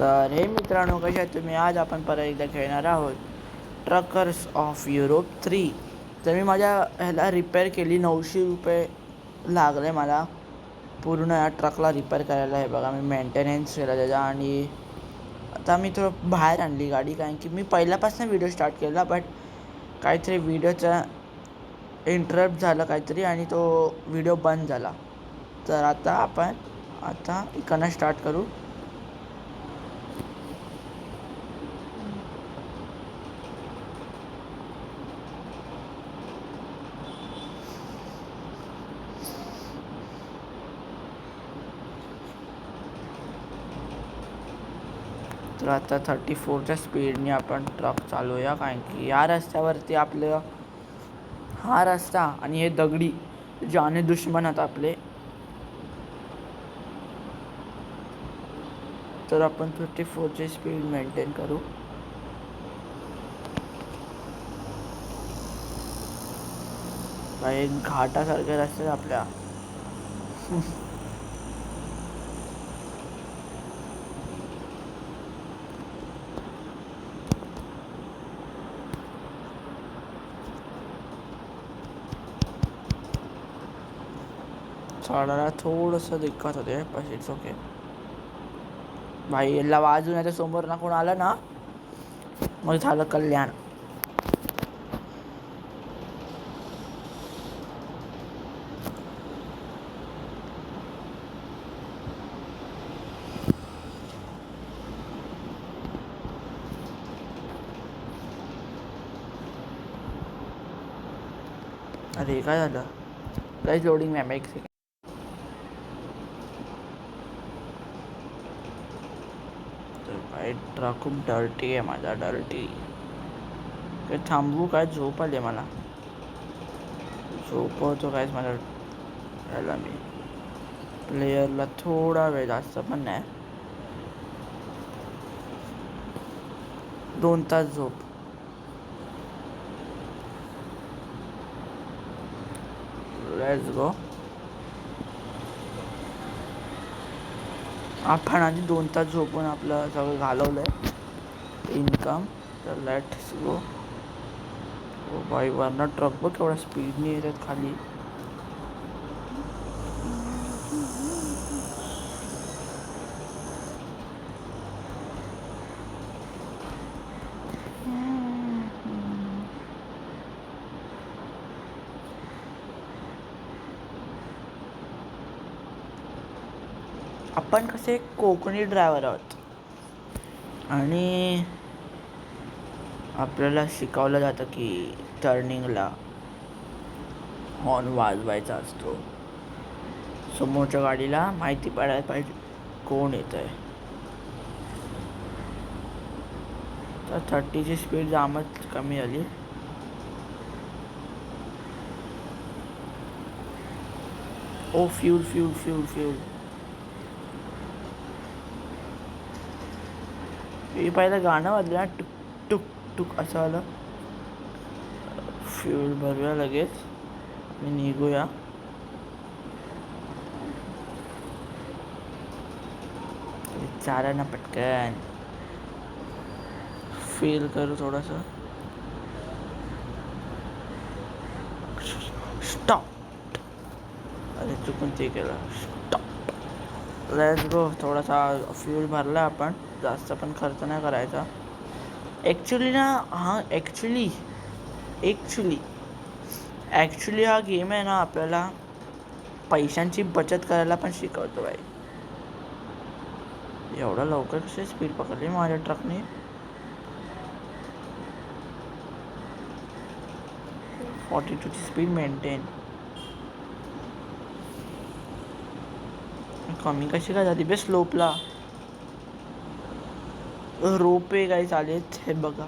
तर हे मित्रांनो, कशा आहात तुम्ही? आज आपण परत एकदा खेळणार आहोत ट्रकर्स ऑफ युरोप 3. तर मी माझ्या ह्याला रिपेअर केली. 900 रुपये लागले मला पूर्ण या ट्रकला रिपेअर करायला. हे बघा, मी मेंटेनन्स केला त्याचा. आणि आता मी थोडं बाहेर आणली गाडी, कारण की मी पहिल्यापासून व्हिडिओ स्टार्ट केला, बट काहीतरी व्हिडिओचा इंटरप्ट झालं काहीतरी आणि तो व्हिडिओ बंद झाला. तर आता आपण इकडनं स्टार्ट करू. तर आता 34च्या स्पीडने आपण ट्रक चालवूया, कारण की या रस्त्यावरती आपलं हा रस्ता आणि हे दगडी जाने दुश्मन आहेत आपले. तर आपण 34ची स्पीड मेंटेन करू. काही घाटासारखे रस्ते आपल्या. चढायला थोडंसं दिक्कत होते, पण इट्स ओके. भाई याला वाजून याच्या समोर ना कोण आलं ना, मग झालं कल्याण. अरे काय झालं? काहीच लोडिंग मॅम, एक सेकंड. तर भाई ट्रक खूप डर्टी आहे माझा, डर्टी. काय थांबू? काय झोप आली मला. झोपवतो काहीच माझ्या याला मी प्लेयरला थोडा वेळ, जास्त पण नाही, 2 तास झोप. Let's go. आपण आधी 2 तास झोपून आपलं सगळं घालवलंय इन्कम. तर लेट्स गो. ओ बाई, वरनं ट्रक बघ केवढ्या स्पीडने येतात खाली. आपण कसे कोकणी ड्रायव्हर आहोत आणि आपल्याला शिकवलं जातं की टर्निंगला हॉर्न वाजवायचा असतो. समोरच्या गाडीला माहिती पडायला पाहिजे कोण येत आहे. तर 30ची स्पीड जामच कमी झाली. ओ फ्यूल फ्यूल फ्यूल फ्यूल. हे पहिलं गाणं वाजलं ना, टुक टुक टुक असं आलं. फ्यूल भरूया लगेच आणि निघूया. चारा ना पटकन फील करू थोडंसं. स्टॉप. अरे चुकून ते केलं. स्टॉप. Let's go. थोडासा फ्यूल भरला आपण, जास्त पण खर्च नाही करायचा. ॲक्च्युली हा गेम आहे ना, आपल्याला पैशांची बचत करायला पण शिकवतो आहे. एवढा लवकर कशी स्पीड पकडली माझ्या ट्रकने? 42ची स्पीड मेंटेन. कमी कशी काय झाली बे स्लोपला? रोपे काही चालेत, हे बघा.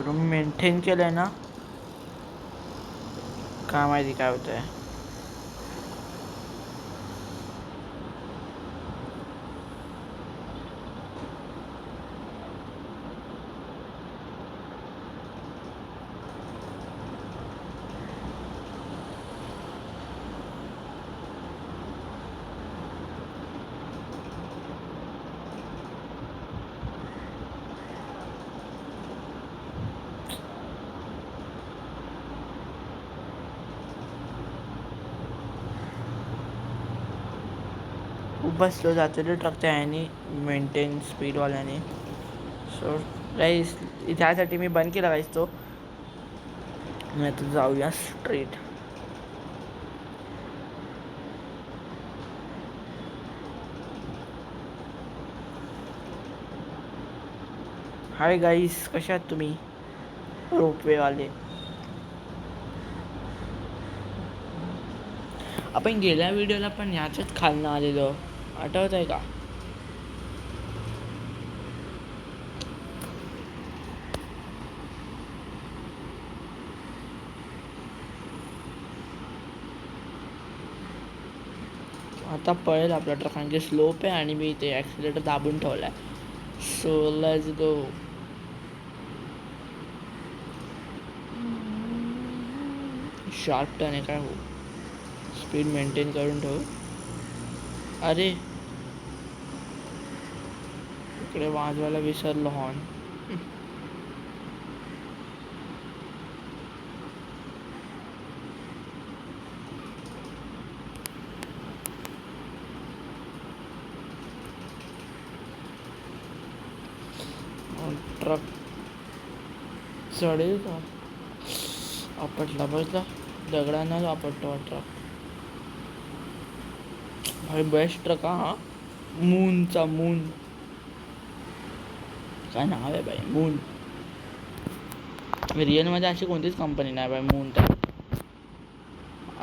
मेंटेन केलंय ना, काय माहिती काय होतंय. खूपच स्लो जातो रे ट्रकच्या ह्याने मेंटेन स्पीडवाल्याने. सो गाईस त्यासाठी मी बंद केला गाईस तो. मी आता जाऊया स्ट्रेट. हाय गाईस, कशा आहात तुम्ही रोपवेवाले? आपण गेल्या व्हिडिओला पण ह्याच्याच खालनं आलेलो, आठवत आहे का? आता पळेल आपला ट्रक, कारण की स्लोप आहे आणि मी इथे ॲक्सिलेटर दाबून ठेवला आहे. So let's go. Sharp turn आहे काय? हो, स्पीड मेंटेन करून ठेव. अरे इकडे वाजवायला विसरलो हॉर्न. ट्रक चढेल का? आपटला बसला दगडांना, आपटतो ट्रक. भाई बेस्ट ट्रक हा. मूनचा मून काय नाव आहे बाई, मून. रिअलमध्ये अशी कोणतीच कंपनी नाही बाई मून. तर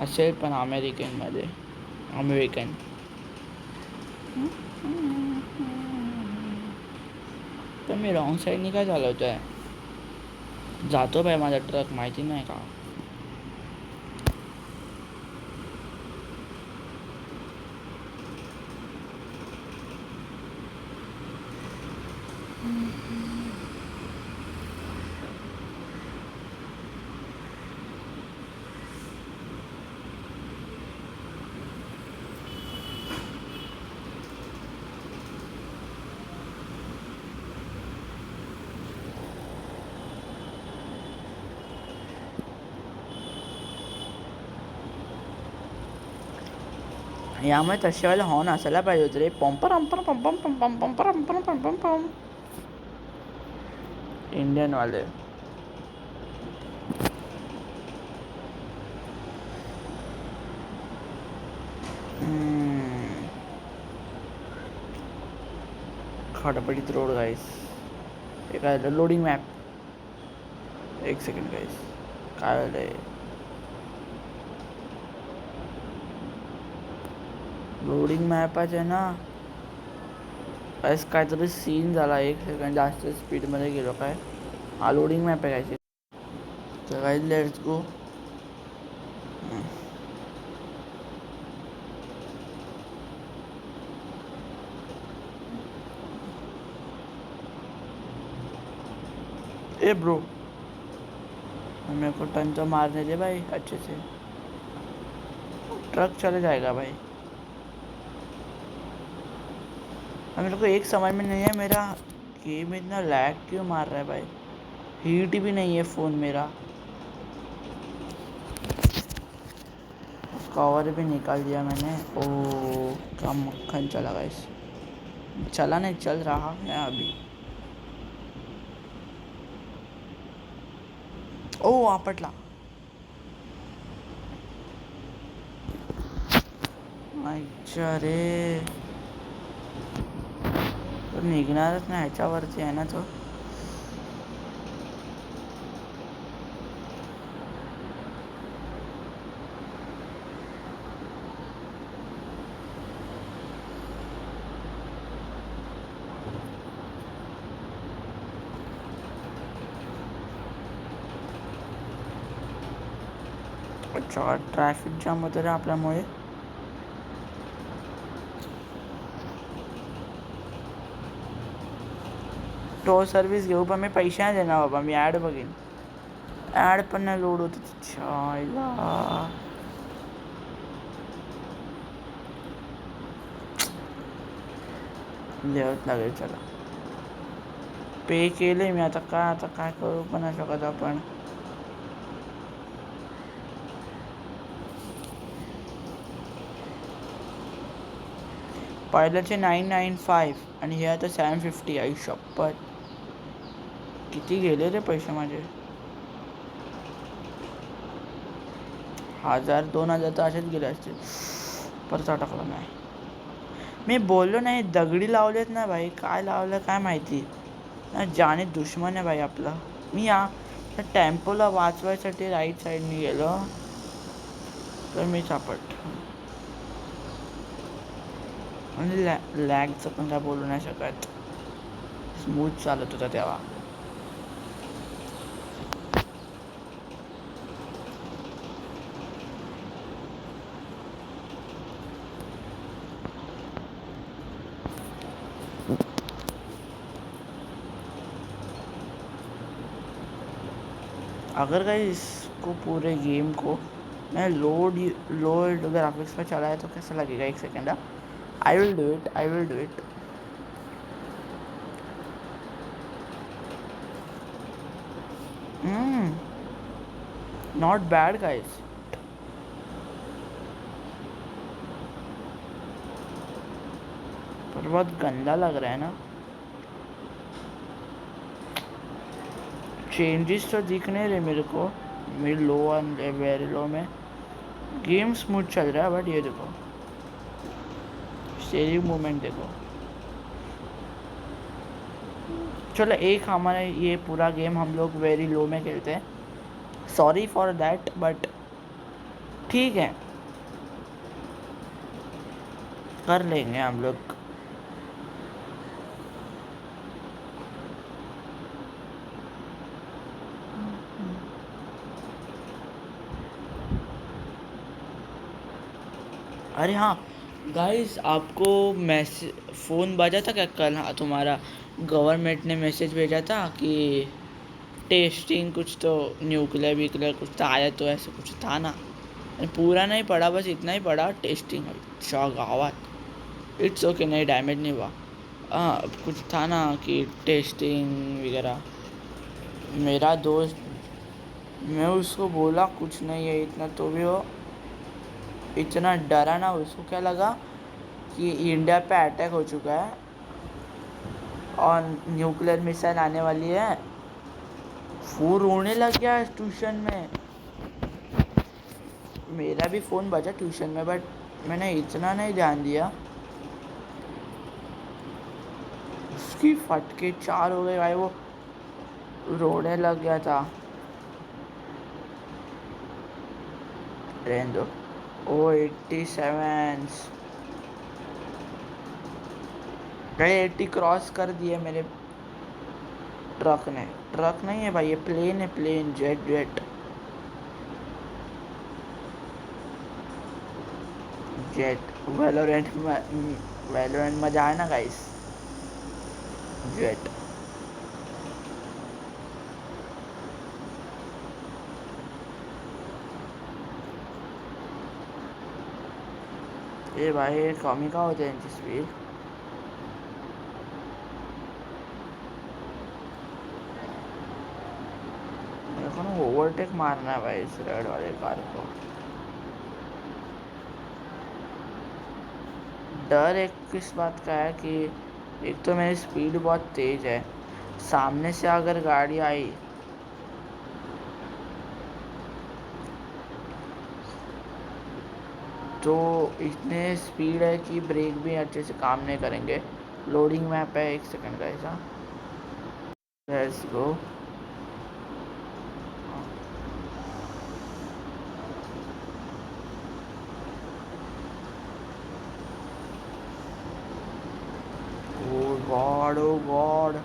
असेल पण अमेरिकन. पण मी रॉंग साईडनी काय चालवतो आहे? जातो बाई माझा ट्रक, माहिती नाही का? यामुळे तशा वेळेला हॉर्न असायला पाहिजे होते रे. पंपर इंडियनवाले. खडबडीत रोड गाईस. हे काय झालं? Loading map. एक सेकंड गाईस, काय झालंय? लोडिंग मॅपच आहे ना गाईस. काहीतरी सीन झाला, एक सेकंड जास्त स्पीडमध्ये गेलो काय? हा लोडिंग मॅप आहे काय? तर गाईस लेट्स गो. ए ब्रो, मेरे को टर्न तो मारने दे भाई अच्छे से. ट्रक चले जाएगा भाई. मेरे को एक समझ में नहीं है, मेरा गेम इतना लैग क्यों मार रहा है भाई? हीट भी नहीं है फ़ोन मेरा. कवर भी निकाल दिया मैंने. ओ क्या मक्खन चला गाइस. चला नहीं, चल रहा है अभी. ओ आपटला. अच्छा रे, तो निघणारच नाही ह्याच्यावरती आहे ना तो. अच्छा, ट्रॅफिक जाम होतं रे आपल्यामुळे. टो सर्व्हिस घेऊ, पण मी पैसे नाही देणार बाबा. मी ॲड बघेन. ॲड पण नाही लोड होत. छायला लिहावंच लागेल. चला, पे केले मी. आता काय करू पण नाही शकत आपण. पहिल्याचे 995 आणि हे आता 750. आई शपथ, किती गेले रे पैसे माझे. 1000-2000 तर असेच गेले असतील. परत अटकलं नाही. मी बोललो नाही, दगडी लावलेत ना भाई, काय लावलं काय माहिती ना, जाणे दुश्मन आहे भाई आपला. मी या टेम्पोला वाचवायसाठी राईट साईडने गेलो तर मी चापट. म्हणजे लॅगचं पण काय बोलू नाही शकत, स्मूथ चालत होता तेव्हा. अगर गाइस इसको पूरे गेम को मैं लोड ग्राफिक्स पे चलाया तो कैसा लगेगा, एक second. I will do it. Not bad guys. पर बहुत गंदा लग रहा है ना. चेंजेस तो दिख नहीं रहे मेरे को. मेरे लो एंड वेरी लो में गेम स्मूथ चल रहा है, बट ये देखो स्टेरिंग मूवमेंट देखो. चलो एक हमारा ये पूरा गेम हम लोग वेरी लो में खेलते हैं. सॉरी फॉर दैट, बट ठीक है, कर लेंगे हम लोग. अरे हाँ गाइस, आपको मैसेज फ़ोन बजा था क्या कल? हाँ, तुम्हारा गवर्नमेंट ने मैसेज भेजा था कि टेस्टिंग कुछ तो न्यूक्लियर व्यूक्लियर कुछ तो आया, तो ऐसे कुछ था ना. पूरा नहीं पढ़ा, बस इतना ही पढ़ा. टेस्टिंग अच्छा गावात. इट्स ओके, नहीं डैमेज नहीं हुआ. हाँ, कुछ था ना कि टेस्टिंग वगैरह. मेरा दोस्त, मैं उसको बोला कुछ नहीं है इतना, तो भी वो इतना डरा ना. उसको क्या लगा कि इंडिया पे अटैक हो चुका है और न्यूक्लियर मिसाइल आने वाली है. वो रोने लग गया ट्यूशन में. मेरा भी फ़ोन बजा ट्यूशन में, बट मैंने इतना नहीं ध्यान दिया. उसकी फटके 4 हो गए भाई, वो रोने लग गया था. रहने दो. ओ 87 गए. 80 क्रॉस कर दिए मेरे ट्रक ने. ट्रक नहीं है भाई, ये प्लेन है, प्लेन. जेट वैलोरेंट मजा आए ना गाइस. जेट ये भाई कमी का होते हैं स्पीड. मेरे को ना ओवरटेक मारना है भाई इस रेड वाले कार को. डर एक किस बात का है कि एक तो मेरी स्पीड बहुत तेज़ है, सामने से अगर गाड़ी आई तो इतने स्पीड है कि ब्रेक भी अच्छे से काम नहीं करेंगे. लोडिंग मैप है, एक सेकंड का ऐसा. Let's go. ओ गॉड,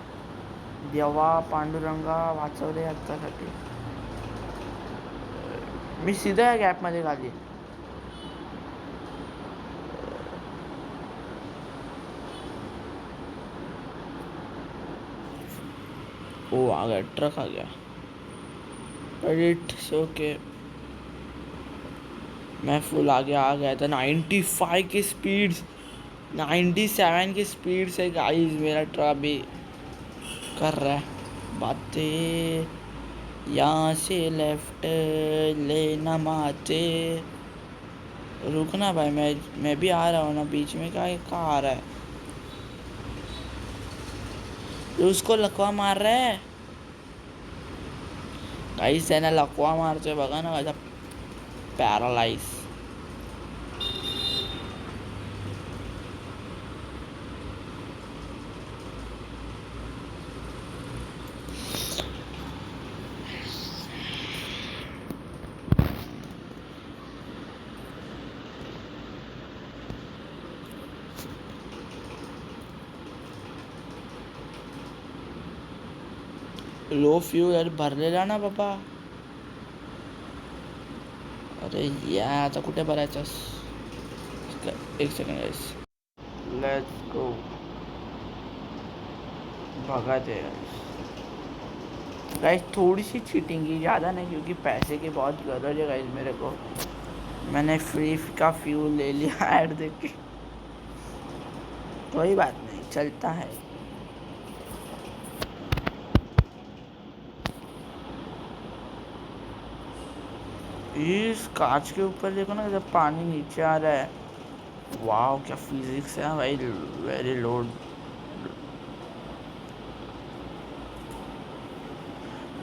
देवा पांडुरंगा वाचव रे आत्तासाठी. मी सीधा या गॅपमध्ये खाली. ओ आ गया, ट्रक आ गया. इट्स ओके, मैं फुल आगे आ गया था. 95 की स्पीड, 97 की स्पीड से गाइस मेरा ट्रक भी कर रहा है बातें. यहाँ से लेफ्ट लेना माते. रुकना भाई, मैं भी आ रहा हूँ ना, बीच में क्या कहाँ आ रहा है? तो उसको लकवा मार रहा है गाइस, त्याने लकवा मारतोय बघा ना माझा, पॅरालाइज. लो फ्यूल भरलेला ना बाबा. अरे या आता कुठे भरायचंस? एक सेकंड गाइस, लेट्स गो. भगा ते गाइस, थोड़ी सी चीटिंग की, ज़्यादा नहीं, क्योंकि पैसे की बहुत ज़रूरत है गाइस मेरे को. मैंने फ्री का फ्यूल ले लिया ऐड देख के. कोई बात नहीं, चलता है. इस कांच के ऊपर देखो ना, जब पानी नीचे आ रहा है. वाह क्या फिजिक्स है भाई, very load,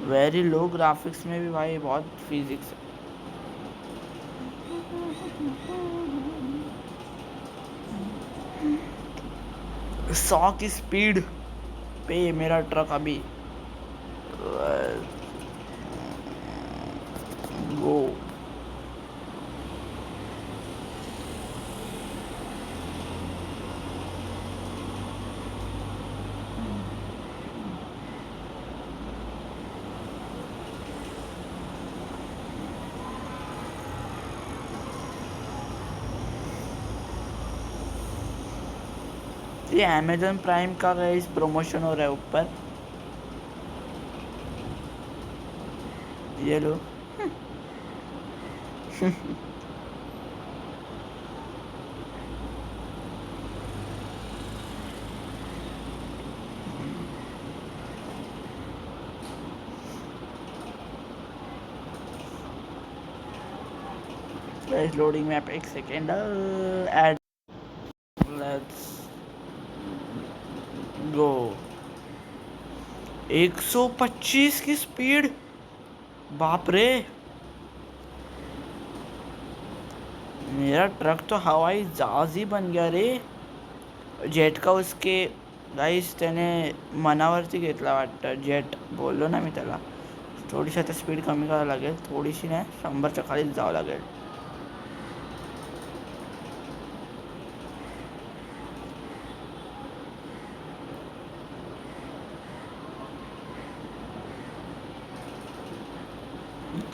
very low graphics में भी भाई बहुत फिजिक्स है. 100 की स्पीड पे मेरा ट्रक अभी गो. ये अमेजन प्राइम का गाइस प्रमोशन हो रहा है ऊपर, ये लो. गाइस लोडिंग मैप, एक सेकेंड, एड, लेट्स गो. 125 की स्पीड, बाप रे. मेरा ट्रक तो हवाई जहाज ही बन गया रे. जेट का उसके गाईस त्याने मनावरती घेतला वाटतं. जेट बोललो ना मी त्याला, थोडीशी आता स्पीड कमी करावं लागेल, थोडीशी नाही, 100च्या खालीच जावं लागेल.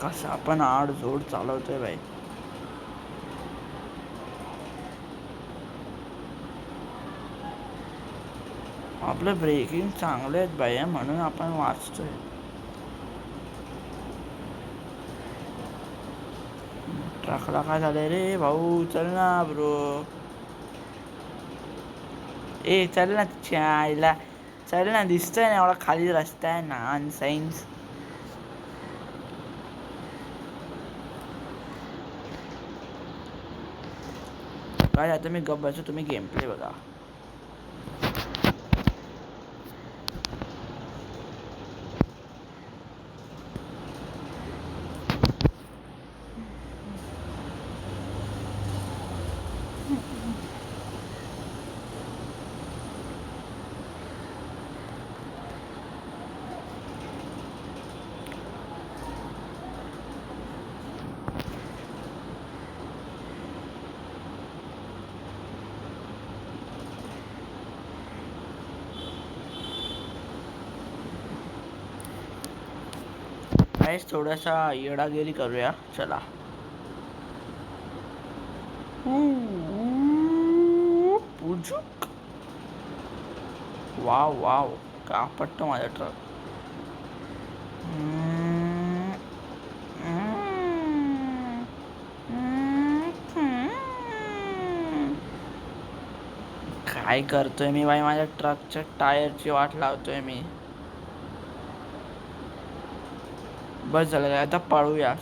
कसं आपण आड जोड चालवतोय भाई. आपलं ब्रेकिंग चांगले आहेत भाई, म्हणून आपण वाचतोय. ट्रकला काय झालंय रे भाऊ, चल ना ब्रो. ए चल ना चायला, चल ना, दिसतोय ना एवढा खाली रस्ता आहे ना, सायन्स. काय आता मी गप्प बसतो, तुम्ही गेम प्ले बघा. गाइस थोडासा येडागिरी करूया, चला. पुजुक, वाव वाव, का पट्ट माझा ट्रक. काय करतोय मी बाई, माझ्या ट्रकच्या टायरची वाट लावतोय मी. बस झालं, आता पळूया.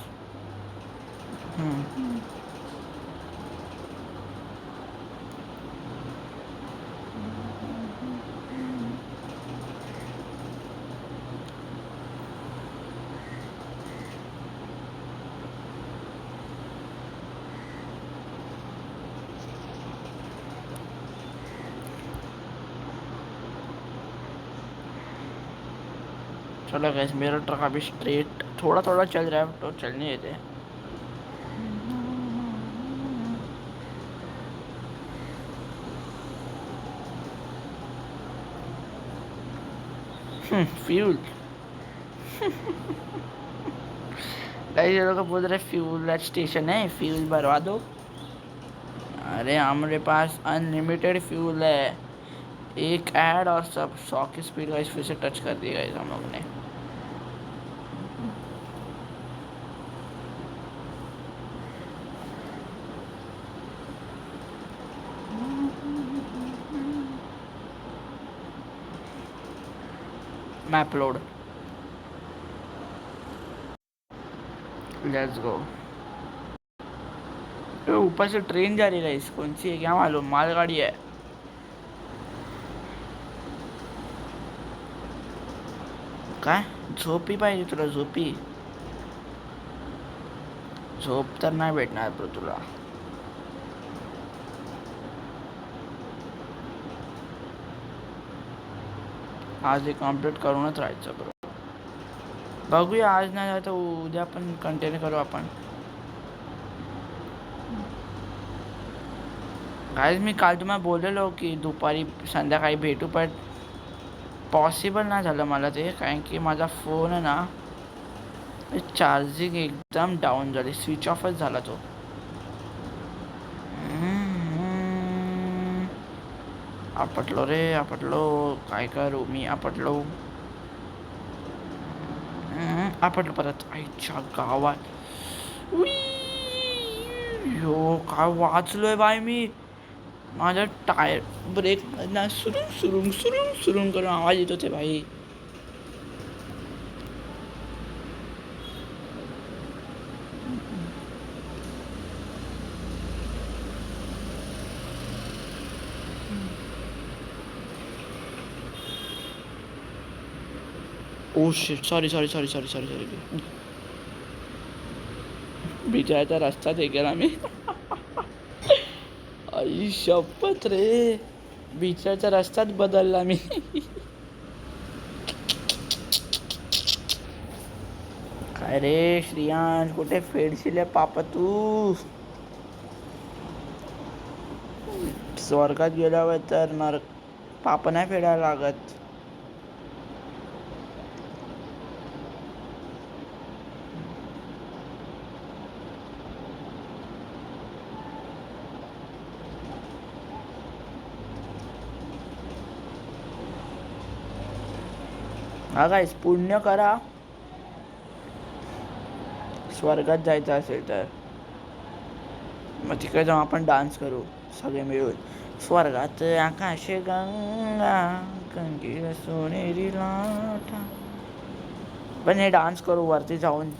चलो गैस, मेरा ट्रक अभी स्ट्रेट थोड़ा थोड़ा चल रहा है तो चलने देते। फ्यूल गाइस, ये लोग बोल रहे फ्यूल स्टेशन है, फ्यूल भरवा दो। अरे हमारे पास अनलिमिटेड फ्यूल है। एक ऐड और सब 100 की स्पीड गाइस फिर से टच कर दी गाइस हम लोग ने। Map load, let's go. ऊपर से ट्रेन जा रही है गाइस, कौन सी है क्या मालूम, मालगाड़ी है। काय झोपी पाहिजे तुला, झोपी झोप तर नाही भेटणार ब्रो तुला। आज हे कम्प्लीट करूनच राहायचं ब्रो। बघूया, आज नाही झालं तर उद्या पण कंटिन्यू करू आपण। गाइस मी काल तुम्हाला बोललेलो की दुपारी संध्याकाळी भेटू, पण पॉसिबल नाही झालं मला ते, कारण की माझा फोन आहे ना चार्जिंग एकदम डाऊन झाली, स्विच ऑफच झाला तो। आपटलो रे आपटलो, काय करू मी, आपटलो आपटलो परत आईच्या गावात। यो काय वाचलोय बाय मी, माझा टायर ब्रेक ना सुरुंग सुरुंग सुरुंग सुरुंग करून आवाज येत होते भाई। Oh shit, sorry sorry sorry sorry sorry sorry, बिचाराचा रस्ता ते गेला मी। आई शपथ रे, बिचाराचा रस्ताच बदलला मी। काय रे श्रियांश, कुठे फेडशील पापा तू? स्वर्गात गेल्यावर तर नरक पाप नाही फेडायला लागत। हा गाइस, पुण्य करा स्वर्गात जायचं असेल तर, मग तिकडे जाऊन आपण डान्स करू सगळे मिळून। स्वर्गात आकाश गंगा कंदील सोनेरी लाटा, पण हे डान्स करू वरती जाऊन।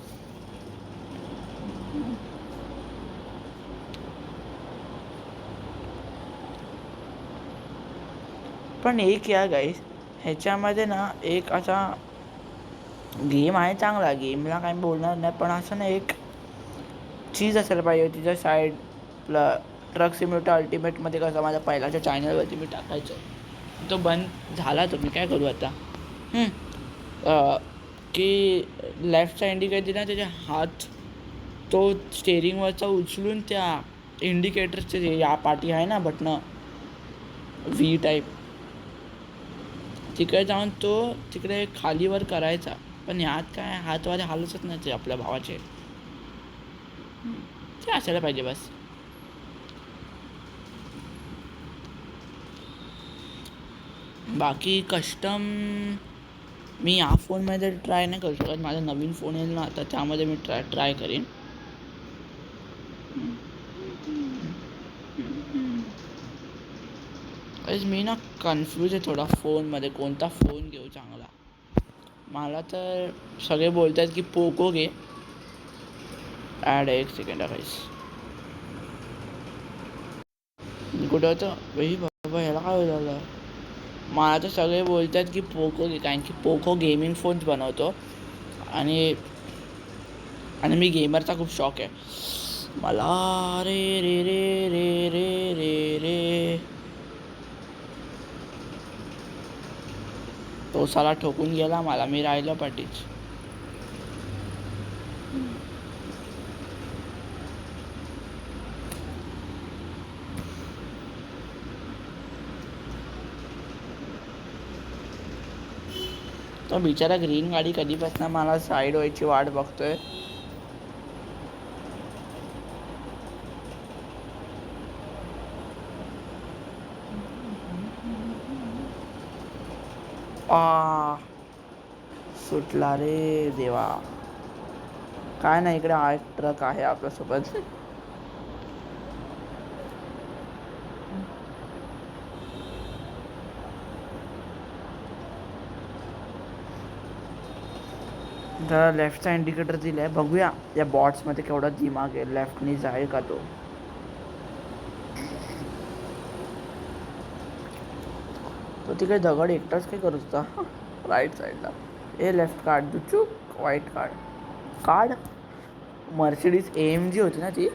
पण एक या गाईस, ह्याच्यामध्ये ना एक असा गेम आहे चांगला, गेमला काही बोलणार नाही, पण असं ना एक चीज असायला पाहिजे तिच्या साईडला। ट्रक सिम्युलेटर अल्टिमेटमध्ये कसं माझ्या पहिल्याच्या चॅनलवरती मी टाकायचो, तो बंद झाला, तो मी काय करू आता। की लेफ्टचा इंडिकेटर ना त्याच्या हात तो स्टेअरिंगवरचा उचलून त्या इंडिकेटरचे या पाठी आहे ना बटणं व्ही टाईप, तिकडे जाऊन तो तिकडे खालीवर करायचा, पण यात काय हातवाले हालतच नाही ते आपल्या भावाचे, ते असायला पाहिजे बस। बाकी कस्टम मी या फोनमध्ये ट्राय नाही करू शकत, माझा नवीन फोन येईल ना आता त्यामध्ये मी ट्राय करेन। मी ना कन्फ्यूज आहे थोडा फोनमध्ये, कोणता फोन घेऊ चांगला। मला तर सगळे बोलत आहेत की पोको घे। ॲड एक सेकंड गाईस, कुठं होतं भाई बाबा, ह्याला काय झालं। मला तर सगळे बोलत आहेत की पोको घे, कारण की पोको गेमिंग फोन्स बनवतो आणि मी गेमरचा खूप शौक आहे मला। रे रे रे रे रे रे रे, तो साला ठोकून गेला मला, मी राहिलो पाठीच. तो बिचारा ग्रीन गाडी कधीपासून मला साईड व्हायची वाट बघतोय. सुटला रे देवा. काय नाही, इकडे हा एक ट्रक आहे आपल्यासोबत. जरा लेफ्टचा इंडिकेटर दिलाय, बघूया या बॉट्समध्ये केवढा दिमाग आहे. लेफ्टनी जाईल का तो? तो तिकडे दगड एकटाच काय करू होता राईट साईडला. ए लेफ्ट कार्ड दुचूक, वाईट कार्ड. कार्ड मर्सिडीज AMG होती ना ती.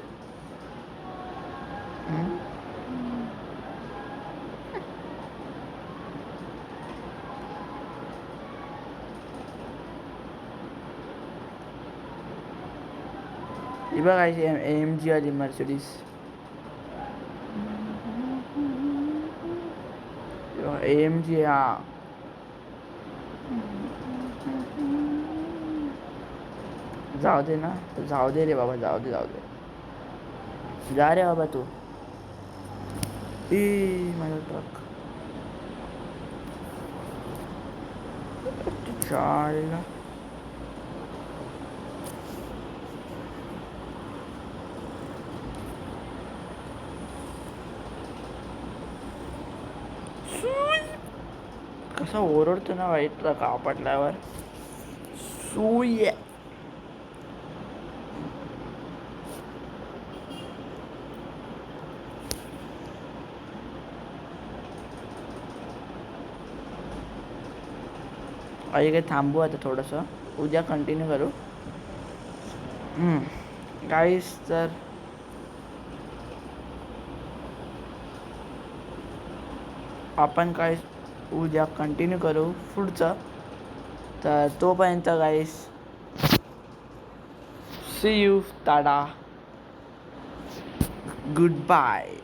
ही बघायची AMG वाली मर्सिडीज. AMG हा. जाऊ दे ना, जाऊ दे रे बाबा, जाऊ दे जाऊ दे. जा रे बाबा तू. माझा ट्रक चालला. कसा ओरडतो ना वाईट ट्रक आपटल्यावर. सुय आई काय थांबू आता थोडंसं, उद्या कंटिन्यू करू. गाईस तर आपण काय उद्या कंटिन्यू करू पुढचं. तर तोपर्यंत गाईस सी यू, टाटा, गुड बाय.